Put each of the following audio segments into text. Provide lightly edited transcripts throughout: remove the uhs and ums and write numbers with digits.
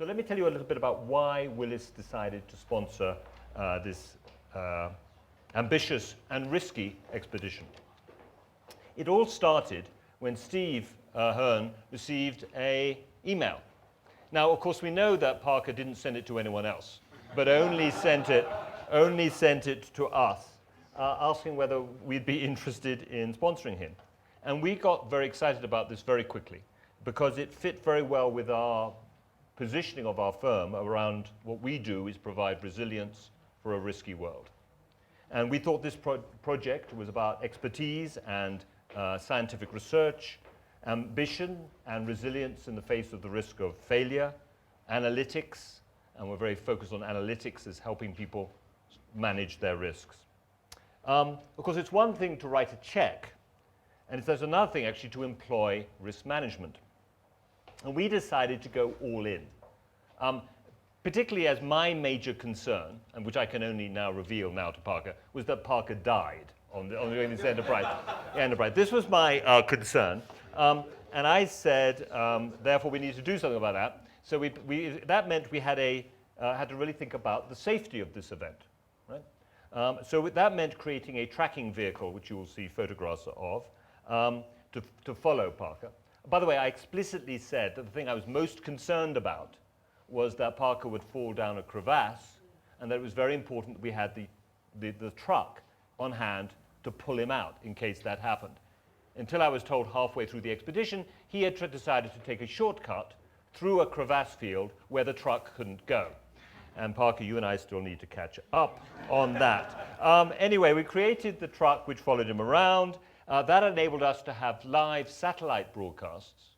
So let me tell you a little bit about why Willis decided to sponsor this ambitious and risky expedition. It all started when Steve Hearn received an email. Now, of course, we know that Parker didn't send it to anyone else, but only sent it to us, asking whether we'd be interested in sponsoring him. And we got very excited about this very quickly, because it fit very well with our positioning of our firm around what we do is provide resilience for a risky world. And we thought this project was about expertise and scientific research, ambition and resilience in the face of the risk of failure, analytics, and we're very focused on analytics as helping people manage their risks. Of course, it's one thing to write a check, and there's another thing actually to employ risk management. And we decided to go all in, particularly as my major concern, and which I can only now reveal now to Parker, was that Parker died on this enterprise. This was my concern, and I said, therefore, we need to do something about that. So that meant we had to really think about the safety of this event, right? So that meant creating a tracking vehicle, which you will see photographs of, to follow Parker. By the way, I explicitly said that the thing I was most concerned about was that Parker would fall down a crevasse, and that it was very important that we had the truck on hand to pull him out in case that happened. Until I was told halfway through the expedition, he had decided to take a shortcut through a crevasse field where the truck couldn't go. And Parker, you and I still need to catch up on that. Anyway, we created the truck which followed him around. That enabled us to have live satellite broadcasts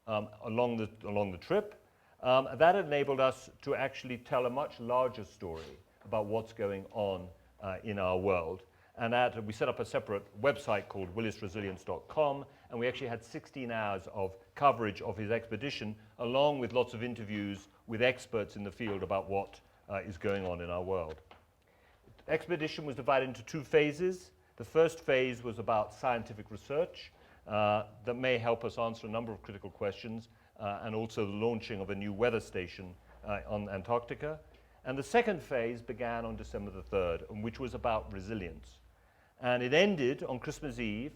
along the trip. That enabled us to actually tell a much larger story about what's going on in our world. And we set up a separate website called willisresilience.com, and we actually had 16 hours of coverage of his expedition, along with lots of interviews with experts in the field about what is going on in our world. The expedition was divided into two phases. The first phase was about scientific research that may help us answer a number of critical questions, and also the launching of a new weather station on Antarctica. And the second phase began on December the 3rd, which was about resilience. And it ended on Christmas Eve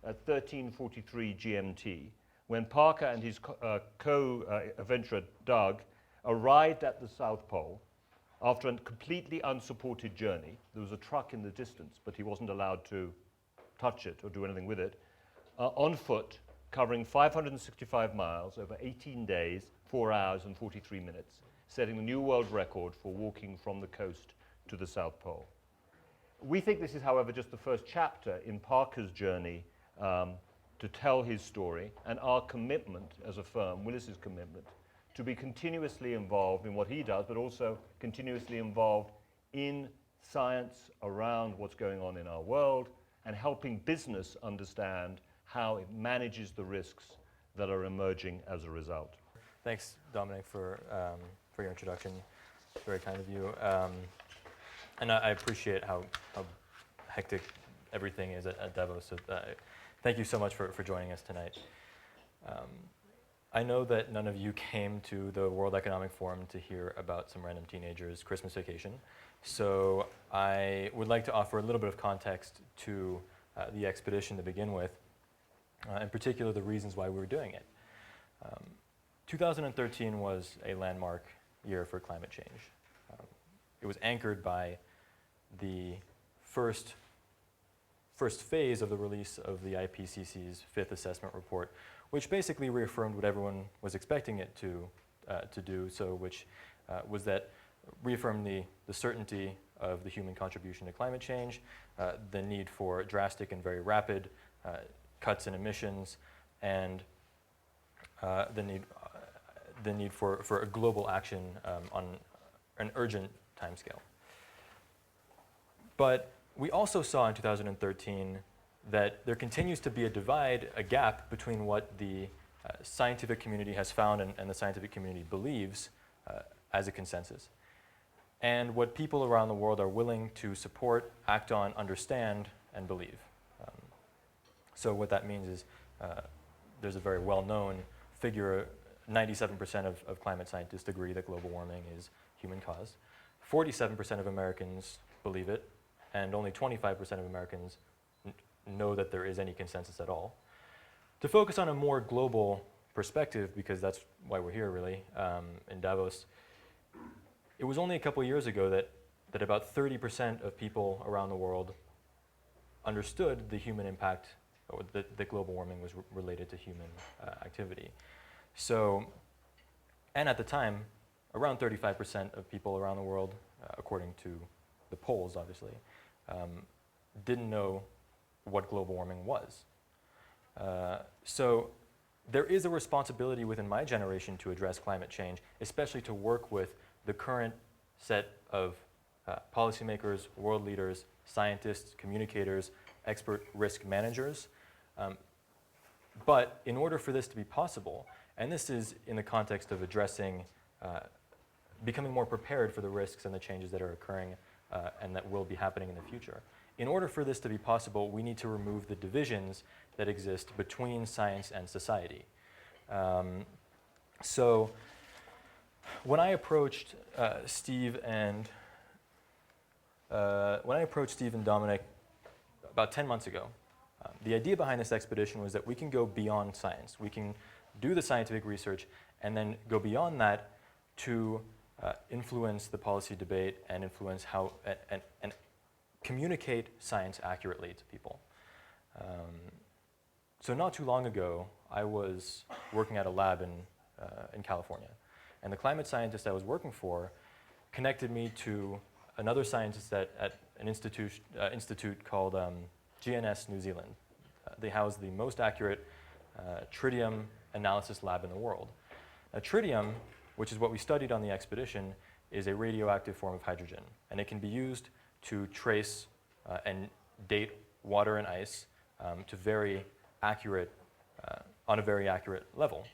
at 13:43 GMT, when Parker and his co-adventurer Doug arrived at the South Pole after a completely unsupported journey. There was a truck in the distance, but he wasn't allowed to touch it or do anything with it, on foot, covering 565 miles over 18 days, 4 hours and 43 minutes, setting the new world record for walking from the coast to the South Pole. We think this is, however, just the first chapter in Parker's journey to tell his story, and our commitment as a firm, Willis's commitment, to be continuously involved in what he does, but also continuously involved in science around what's going on in our world, and helping business understand how it manages the risks that are emerging as a result. Thanks, Dominic, for your introduction. Very kind of you. And I appreciate how hectic everything is at Davos. So thank you so much for joining us tonight. I know that none of you came to the World Economic Forum to hear about some random teenager's Christmas vacation. So I would like to offer a little bit of context to the expedition to begin with, in particular the reasons why we were doing it. 2013 was a landmark year for climate change. It was anchored by the first phase of the release of the IPCC's fifth assessment report, which basically reaffirmed what everyone was expecting it to do, so which was that reaffirmed the certainty of the human contribution to climate change, the need for drastic and very rapid cuts in emissions, and the need for a global action on an urgent timescale. But we also saw in 2013 that there continues to be a gap between what the scientific community has found and the scientific community believes as a consensus, and what people around the world are willing to support, act on, understand, and believe. So what that means is there's a very well-known figure 97% of climate scientists agree that global warming is human-caused. 47% of Americans believe it, and only 25% of Americans know that there is any consensus at all. To focus on a more global perspective, because that's why we're here really, in Davos, it was only a couple years ago that about 30% of people around the world understood the human impact, or that global warming was related to human activity. So, and at the time, around 35% of people around the world, according to the polls obviously, didn't know what global warming was. So there is a responsibility within my generation to address climate change, especially to work with the current set of policymakers, world leaders, scientists, communicators, expert risk managers. But in order for this to be possible, and this is in the context of addressing, becoming more prepared for the risks and the changes that are occurring and that will be happening in the future. In order for this to be possible, we need to remove the divisions that exist between science and society. So when I approached Steve and Dominic about 10 months ago, the idea behind this expedition was that we can go beyond science. We can do the scientific research and then go beyond that to influence the policy debate and influence how and communicate science accurately to people. So not too long ago, I was working at a lab in California, and the climate scientist I was working for connected me to another scientist at an institute called GNS New Zealand. They house the most accurate tritium analysis lab in the world. Now, tritium, which is what we studied on the expedition, is a radioactive form of hydrogen, and it can be used to trace and date water and ice to very accurate, on a very accurate level.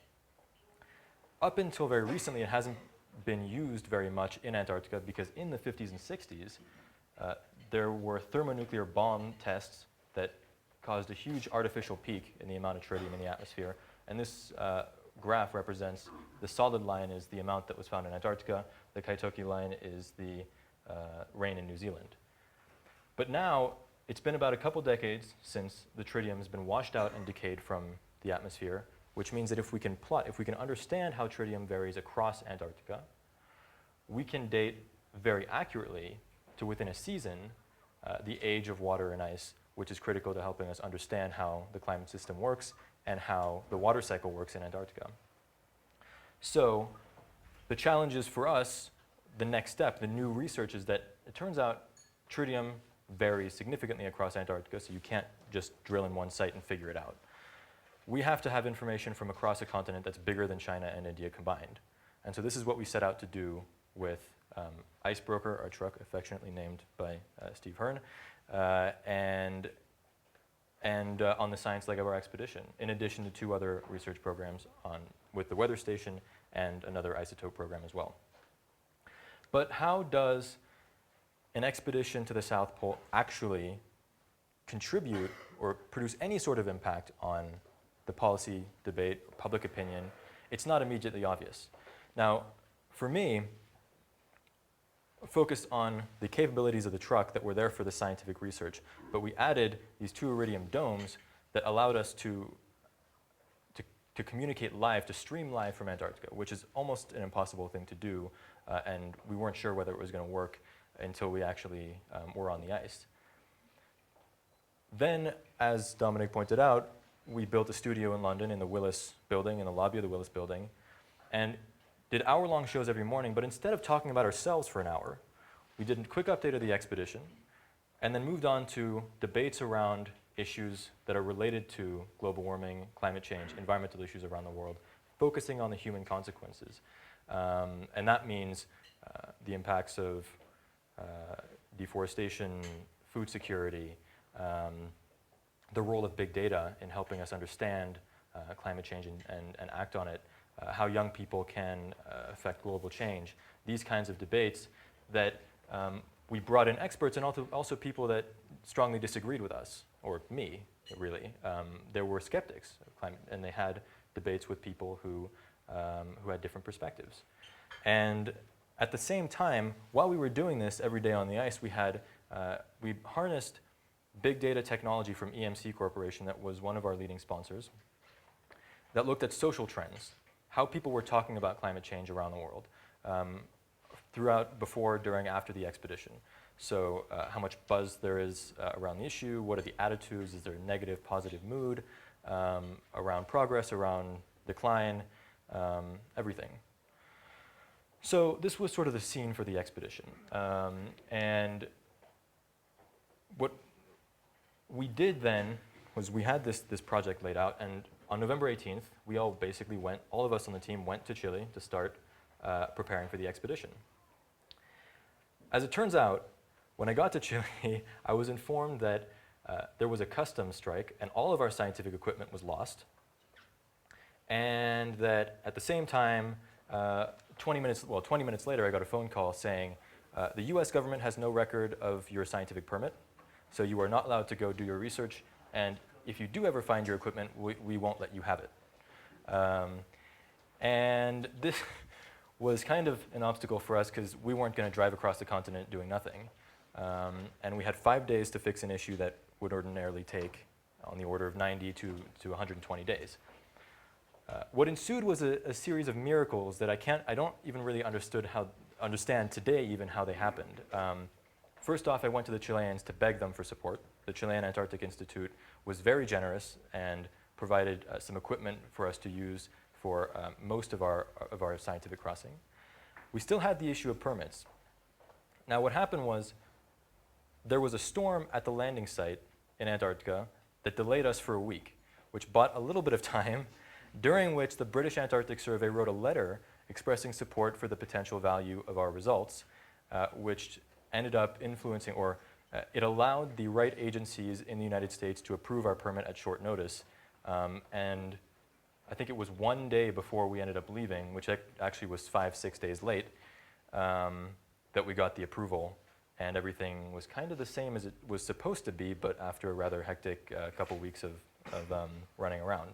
Up until very recently, it hasn't been used very much in Antarctica because in the 50s and 60s, there were thermonuclear bomb tests that caused a huge artificial peak in the amount of tritium in the atmosphere. And this graph represents the solid line is the amount that was found in Antarctica. The Kaitoki line is the rain in New Zealand. But now, it's been about a couple decades since the tritium has been washed out and decayed from the atmosphere, which means that if we can understand how tritium varies across Antarctica, we can date very accurately to within a season the age of water and ice, which is critical to helping us understand how the climate system works and how the water cycle works in Antarctica. So the challenge is for us, the next step, the new research is that it turns out tritium varies significantly across Antarctica, so you can't just drill in one site and figure it out. We have to have information from across a continent that's bigger than China and India combined. And so this is what we set out to do with Icebroker, our truck affectionately named by Steve Hearn, and on the science leg of our expedition, in addition to 2 other research programs with the weather station and another isotope program as well. But how does an expedition to the South Pole actually contribute or produce any sort of impact on the policy debate, public opinion? It's not immediately obvious. Now, for me, focused on the capabilities of the truck that were there for the scientific research, but we added these 2 iridium domes that allowed us to communicate live, to stream live from Antarctica, which is almost an impossible thing to do, and we weren't sure whether it was going to work until we actually were on the ice. Then, as Dominic pointed out, we built a studio in London in the Willis building, in the lobby of the Willis building, and did hour-long shows every morning, but instead of talking about ourselves for an hour, we did a quick update of the expedition, and then moved on to debates around issues that are related to global warming, climate change, environmental issues around the world, focusing on the human consequences. And that means the impacts of deforestation, food security, the role of big data in helping us understand climate change and act on it, how young people can affect global change, these kinds of debates that we brought in experts and also people that strongly disagreed with us, or me, really. There were skeptics of climate, and they had debates with people who who had different perspectives. And at the same time, while we were doing this every day on the ice, we harnessed big data technology from EMC Corporation, that was one of our leading sponsors, that looked at social trends, how people were talking about climate change around the world, throughout, before, during, after the expedition. So how much buzz there is around the issue, what are the attitudes, is there a negative, positive mood around progress, around decline, everything. So this was sort of the scene for the expedition. And what we did then was we had this project laid out, and on November 18th, we all basically went, all of us on the team went to Chile to start preparing for the expedition. As it turns out, when I got to Chile, I was informed that there was a customs strike and all of our scientific equipment was lost, and that at the same time, 20 minutes later, I got a phone call saying, the US government has no record of your scientific permit, so you are not allowed to go do your research, and if you do ever find your equipment, we won't let you have it. And this was kind of an obstacle for us because we weren't going to drive across the continent doing nothing. And we had 5 days to fix an issue that would ordinarily take on the order of 90 to 120 days. What ensued was a series of miracles that I don't even really understand today even how they happened. First off, I went to the Chileans to beg them for support. The Chilean Antarctic Institute was very generous and provided some equipment for us to use for most of our scientific crossing. We still had the issue of permits. Now what happened was there was a storm at the landing site in Antarctica that delayed us for a week, which bought a little bit of time, during which the British Antarctic Survey wrote a letter expressing support for the potential value of our results, which ended up influencing, or it allowed the right agencies in the United States to approve our permit at short notice. And I think it was 1 day before we ended up leaving, which actually was 5-6 days late, that we got the approval. And everything was kind of the same as it was supposed to be, but after a rather hectic couple weeks of running around.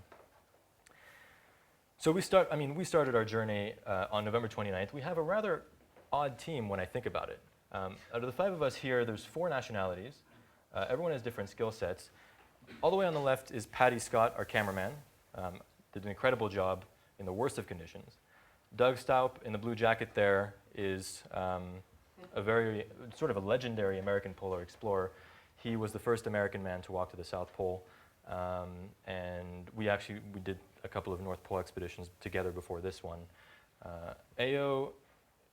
So we started our journey on November 29th. We have a rather odd team when I think about it. Out of the 5 of us here, there's 4 nationalities. Everyone has different skill sets. All the way on the left is Patty Scott, our cameraman. Did an incredible job in the worst of conditions. Doug Staup in the blue jacket there is a very, sort of a legendary American polar explorer. He was the first American man to walk to the South Pole. And we did a couple of North Pole expeditions together before this one. Ao,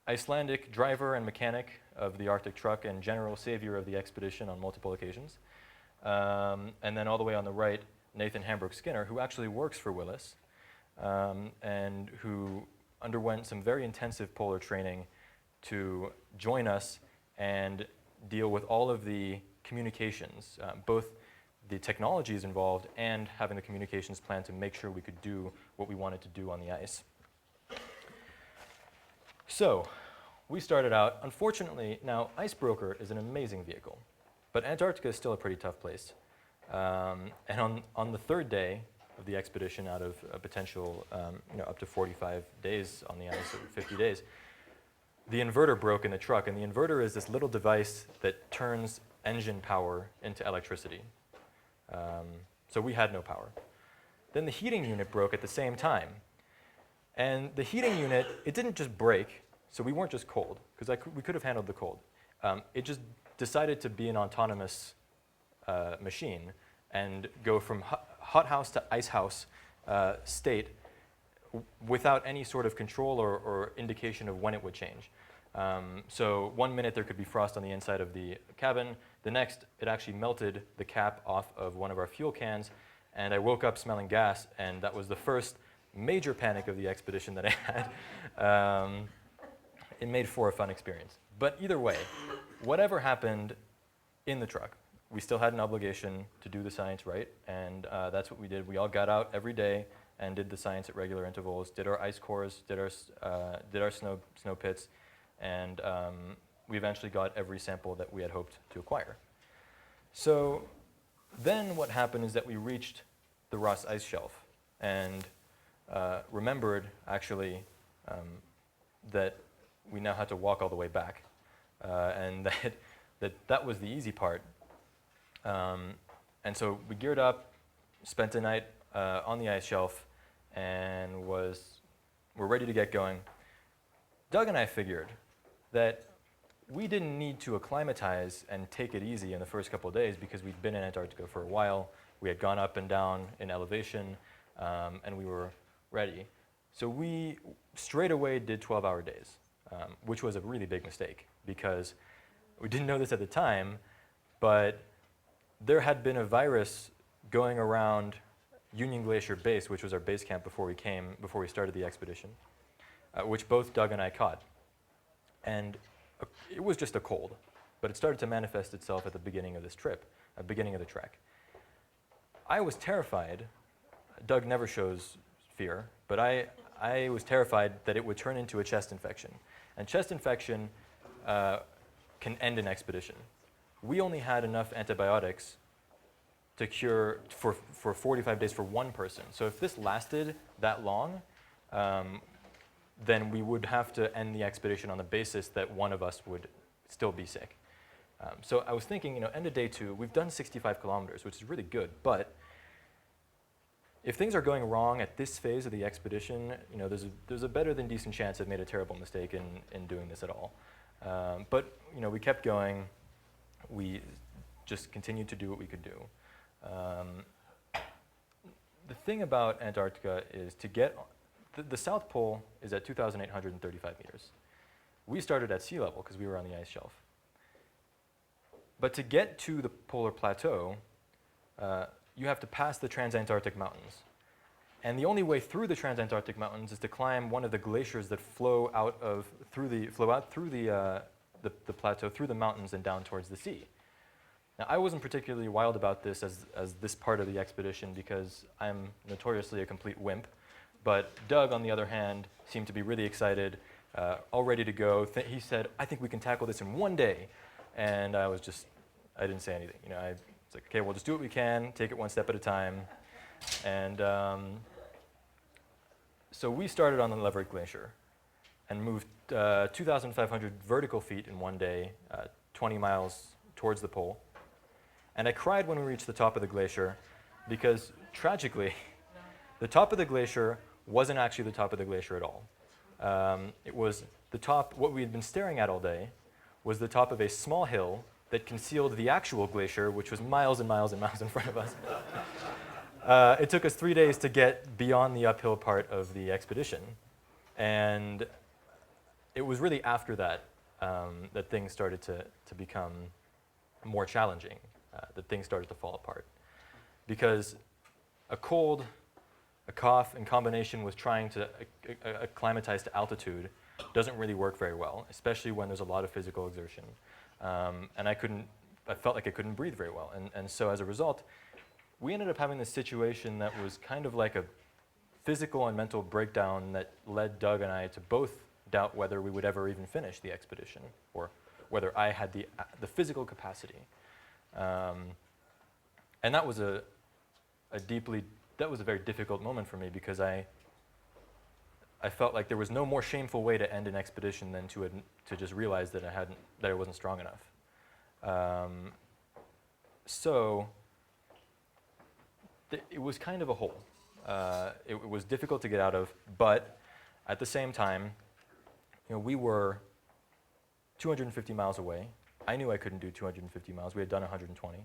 Icelandic driver and mechanic of the Arctic truck and general savior of the expedition on multiple occasions. And then all the way on the right, Nathan Hambrook-Skinner, who actually works for Willis, and who underwent some very intensive polar training to join us and deal with all of the communications, both the technologies involved and having the communications plan to make sure we could do what we wanted to do on the ice. So we started out, unfortunately, now Icebroker is an amazing vehicle, but Antarctica is still a pretty tough place. And on the 3rd day of the expedition, out of a potential up to 45 days on the ice, or 50 days, the inverter broke in the truck, and the inverter is this little device that turns engine power into electricity. So we had no power. Then the heating unit broke at the same time. And the heating unit, it didn't just break, so we weren't just cold, because we could have handled the cold. It just decided to be an autonomous machine and go from hothouse to icehouse state without any sort of control or indication of when it would change. So 1 minute there could be frost on the inside of the cabin. The next, it actually melted the cap off of one of our fuel cans, and I woke up smelling gas, and that was the first major panic of the expedition that I had. It made for a fun experience. But either way, whatever happened in the truck, we still had an obligation to do the science right, and that's what we did. We all got out every day and did the science at regular intervals, did our ice cores, did our snow pits, and we eventually got every sample that we had hoped to acquire. So then what happened is that we reached the Ross Ice Shelf, and remembered actually that we now had to walk all the way back, and that was the easy part. And so we geared up, spent the night on the ice shelf, and we're ready to get going. Doug and I figured that we didn't need to acclimatize and take it easy in the first couple of days because we'd been in Antarctica for a while. We had gone up and down in elevation, and we were ready. So we straight away did 12-hour days, which was a really big mistake because we didn't know this at the time, but there had been a virus going around Union Glacier Base, which was our base camp before we started the expedition, which both Doug and I caught. And it was just a cold, but it started to manifest itself at the beginning of this trip, beginning of the trek. I was terrified. Doug never shows fear, but I was terrified that it would turn into a chest infection. And chest infection can end an expedition. We only had enough antibiotics to cure for 45 days for one person. So if this lasted that long, then we would have to end the expedition on the basis that one of us would still be sick. So I was thinking, end of day 2, we've done 65 kilometers, which is really good, but if things are going wrong at this phase of the expedition, there's a better than decent chance I've made a terrible mistake in doing this at all. But we kept going. We just continued to do what we could do. The thing about Antarctica is to get the South Pole is at 2,835 meters. We started at sea level because we were on the ice shelf. But to get to the polar plateau, you have to pass the Transantarctic Mountains. And the only way through the Transantarctic Mountains is to climb one of the glaciers that flow out through the plateau, through the mountains and down towards the sea. Now, I wasn't particularly wild about this as this part of the expedition because I'm notoriously a complete wimp. But Doug, on the other hand, seemed to be really excited, all ready to go. He said, "I think we can tackle this in one day." And I didn't say anything. It's like, okay, we'll just do what we can, take it one step at a time. And so we started on the Leverett Glacier and moved 2,500 vertical feet in one day, 20 miles towards the pole. And I cried when we reached the top of the glacier because, tragically, the top of the glacier wasn't actually the top of the glacier at all. It was the top, what we had been staring at all day was the top of a small hill that concealed the actual glacier, which was miles and miles and miles in front of us. It took us 3 days to get beyond the uphill part of the expedition. And it was really after that that things started to become more challenging, that things started to fall apart. Because a cold, a cough, in combination with trying to acclimatize to altitude doesn't really work very well, especially when there's a lot of physical exertion. And I felt like I couldn't breathe very well. And so as a result, we ended up having this situation that was kind of like a physical and mental breakdown that led Doug and I to both doubt whether we would ever even finish the expedition or whether I had the physical capacity. And that was a very difficult moment for me because I felt like there was no more shameful way to end an expedition than to just realize that I wasn't strong enough. So it was kind of a hole. It was difficult to get out of, but at the same time, we were 250 miles away. I knew I couldn't do 250 miles. We had done 120.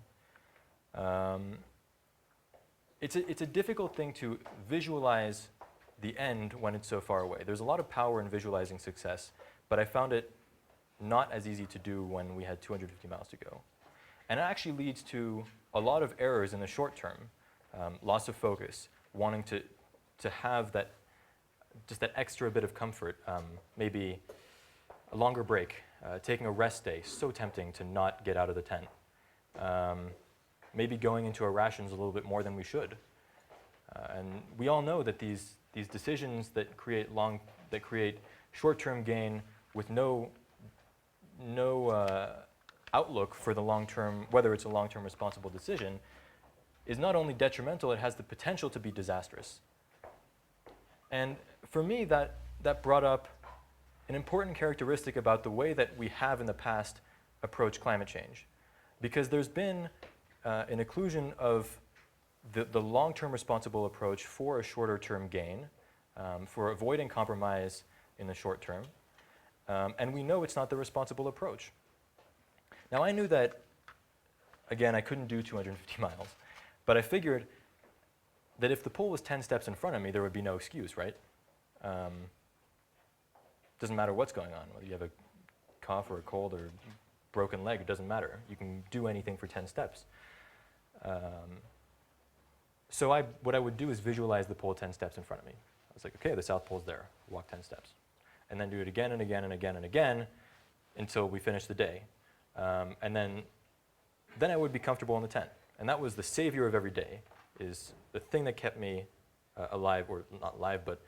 It's a difficult thing to visualize the end when it's so far away. There's a lot of power in visualizing success, but I found it not as easy to do when we had 250 miles to go. And it actually leads to a lot of errors in the short term, loss of focus, wanting to have that extra bit of comfort, maybe a longer break, taking a rest day, so tempting to not get out of the tent. Maybe going into our rations a little bit more than we should. And we all know that these decisions that create short-term gain with no outlook for the long-term, whether it's a long-term responsible decision, is not only detrimental, it has the potential to be disastrous. And for me, that brought up an important characteristic about the way that we have in the past approached climate change. Because there's been an occlusion of the long-term responsible approach for a shorter-term gain, for avoiding compromise in the short term. And we know it's not the responsible approach. Now, I knew that, again, I couldn't do 250 miles, but I figured that if the pole was 10 steps in front of me, there would be no excuse, right? Doesn't matter what's going on, whether you have a cough or a cold or broken leg, it doesn't matter. You can do anything for 10 steps. So what I would do is visualize the pole 10 steps in front of me. I was like, okay, the South Pole's there, walk 10 steps. And then do it again and again and again and again until we finish the day. And then I would be comfortable in the tent. And that was the savior of every day, is the thing that kept me alive, or not alive, but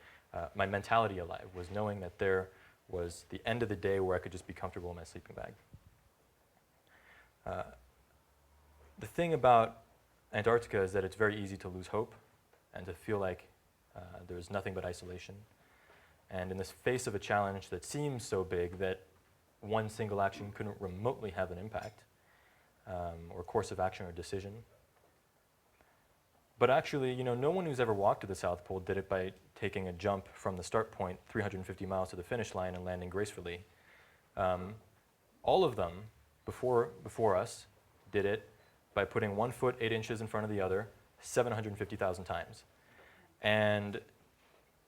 my mentality alive, was knowing that there was the end of the day where I could just be comfortable in my sleeping bag. The thing about Antarctica is that it's very easy to lose hope and to feel like there's nothing but isolation. And in the face of a challenge that seems so big that one single action couldn't remotely have an impact, or course of action or decision. But actually, no one who's ever walked to the South Pole did it by taking a jump from the start point 350 miles to the finish line and landing gracefully. All of them before us did it by putting 1 foot 8 inches in front of the other 750,000 times. And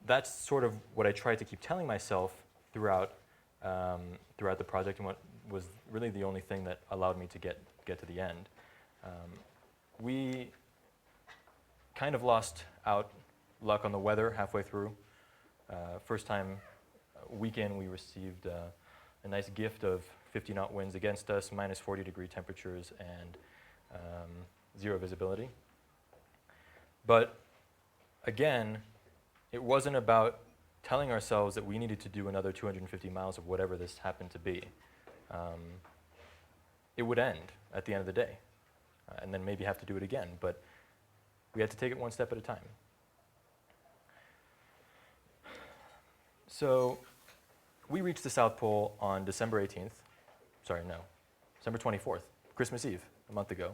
that's sort of what I tried to keep telling myself throughout the project, and what was really the only thing that allowed me to get to the end. We kind of lost luck on the weather halfway through. First time weekend, we received a nice gift of 50-knot winds against us, minus 40-degree temperatures, and zero visibility. But again, it wasn't about telling ourselves that we needed to do another 250 miles of whatever this happened to be. It would end at the end of the day, and then maybe have to do it again, but we had to take it one step at a time. So we reached the South Pole on December 24th, Christmas Eve, a month ago,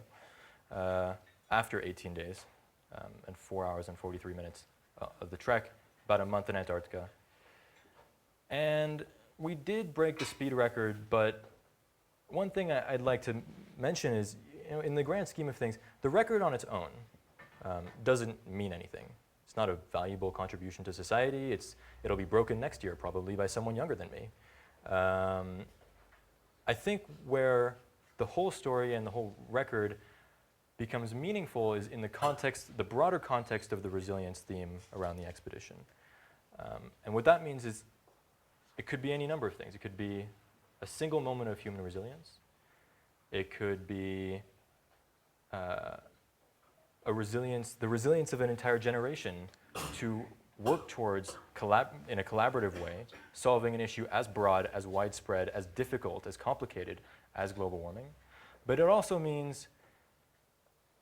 after 18 days and 4 hours and 43 minutes of the trek, about a month in Antarctica. And we did break the speed record, but one thing I'd like to mention is, in the grand scheme of things, the record on its own doesn't mean anything. It's not a valuable contribution to society. It'll be broken next year, probably, by someone younger than me. I think where the whole story and the whole record becomes meaningful is in the broader context of the resilience theme around the expedition. And what that means is it could be any number of things. It could be a single moment of human resilience. It could be the resilience of an entire generation to work towards, in a collaborative way, solving an issue as broad, as widespread, as difficult, as complicated as global warming. But it also means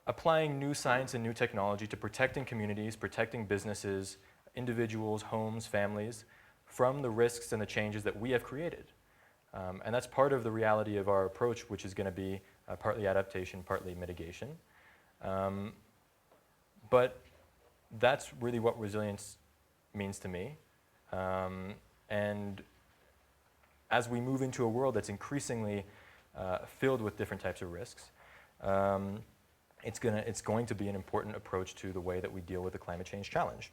applying new science and new technology to protecting communities, protecting businesses, individuals, homes, families, from the risks and the changes that we have created. And that's part of the reality of our approach, which is going to be partly adaptation, partly mitigation. But that's really what resilience means to me. And as we move into a world that's increasingly filled with different types of risks, it's going to be an important approach to the way that we deal with the climate change challenge.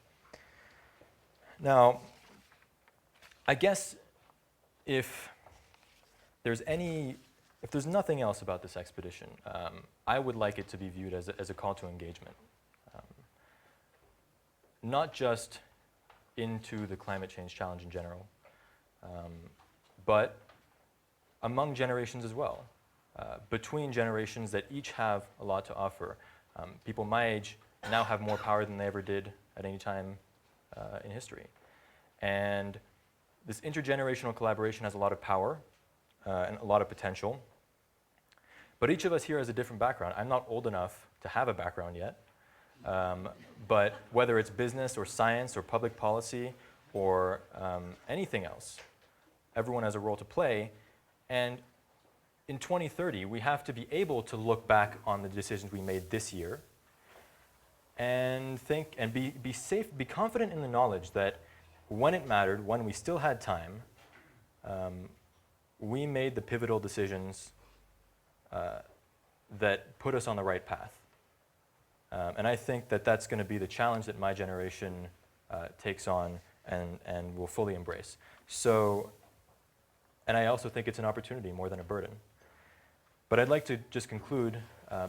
Now, I guess if there's nothing else about this expedition, I would like it to be viewed as a call to engagement. Not just into the climate change challenge in general, but among generations as well, between generations that each have a lot to offer. People my age now have more power than they ever did at any time in history. And this intergenerational collaboration has a lot of power and a lot of potential. But each of us here has a different background. I'm not old enough to have a background yet. But whether it's business or science or public policy or anything else, everyone has a role to play. And in 2030, we have to be able to look back on the decisions we made this year and think and be safe, be confident in the knowledge that when it mattered, when we still had time, we made the pivotal decisions that put us on the right path. And I think that that's going to be the challenge that my generation takes on and will fully embrace. So, and I also think it's an opportunity more than a burden. But I'd like to just conclude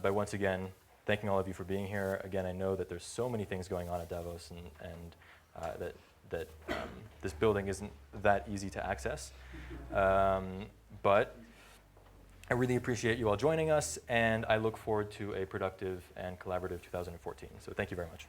by once again thanking all of you for being here. Again, I know that there's so many things going on at Davos and that this building isn't that easy to access. But I really appreciate you all joining us, and I look forward to a productive and collaborative 2014. So thank you very much.